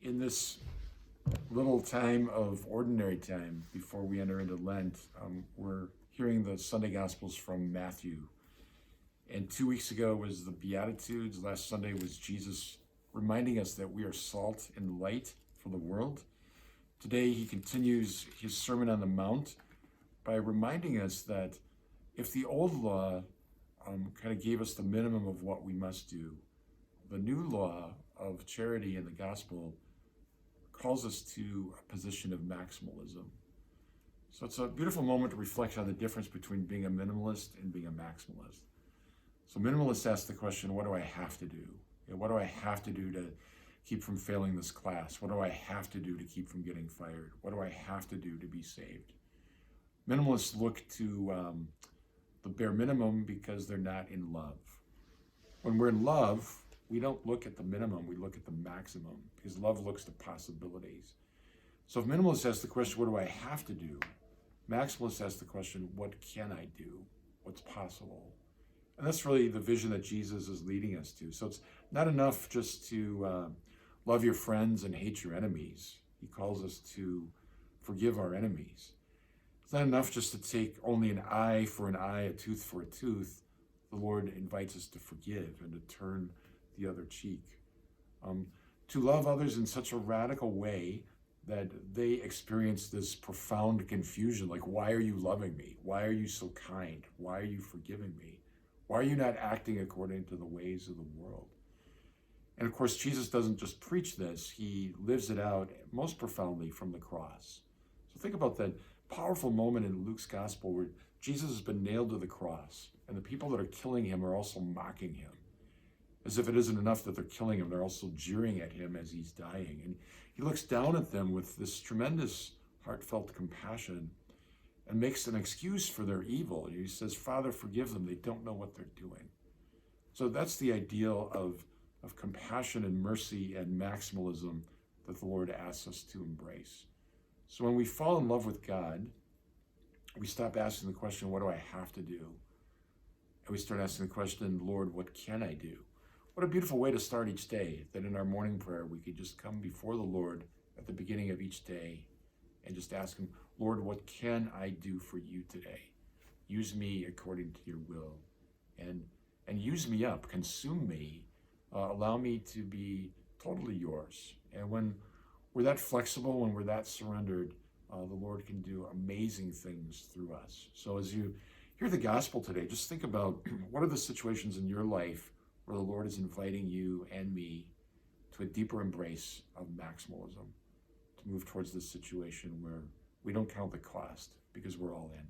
In this little time of ordinary time before we enter into Lent, we're hearing the Sunday Gospels from Matthew. And 2 weeks ago was the Beatitudes. Last Sunday was Jesus reminding us that we are salt and light for the world. Today he continues his Sermon on the Mount by reminding us that if the old law kind of gave us the minimum of what we must do, the new law of charity in the gospel calls us to a position of maximalism. So it's a beautiful moment to reflect on the difference between being a minimalist and being a maximalist. So minimalists ask the question, what do I have to do? What do I have to do to keep from failing this class? What do I have to do to keep from getting fired? What do I have to do to be saved? Minimalists look to the bare minimum because they're not in love. When we're in love, we don't look at the minimum, we look at the maximum, because love looks to possibilities. So if minimalists ask the question, what do I have to do? Maximalists ask the question, what can I do? What's possible? And that's really the vision that Jesus is leading us to. So it's not enough just to love your friends and hate your enemies. He calls us to forgive our enemies. It's not enough just to take only an eye for an eye, a tooth for a tooth. The Lord invites us to forgive and to turn the other cheek. To love others in such a radical way that they experience this profound confusion, like, why are you loving me? Why are you so kind? Why are you forgiving me? Why are you not acting according to the ways of the world? And of course, Jesus doesn't just preach this, he lives it out most profoundly from the cross. So think about that powerful moment in Luke's gospel where Jesus has been nailed to the cross, and the people that are killing him are also mocking him. As if it isn't enough that they're killing him, they're also jeering at him as he's dying. And he looks down at them with this tremendous heartfelt compassion and makes an excuse for their evil. He says, Father, forgive them. They don't know what they're doing. So that's the ideal of compassion and mercy and maximalism that the Lord asks us to embrace. So when we fall in love with God, we stop asking the question, what do I have to do? And we start asking the question, Lord, what can I do? What a beautiful way to start each day, that in our morning prayer, we could just come before the Lord at the beginning of each day and just ask him, Lord, what can I do for you today? Use me according to your will, and use me up, consume me, allow me to be totally yours. And when we're that flexible, when we're that surrendered, the Lord can do amazing things through us. So as you hear the gospel today, just think about what are the situations in your life where the Lord is inviting you and me to a deeper embrace of maximalism, to move towards this situation where we don't count the cost because we're all in.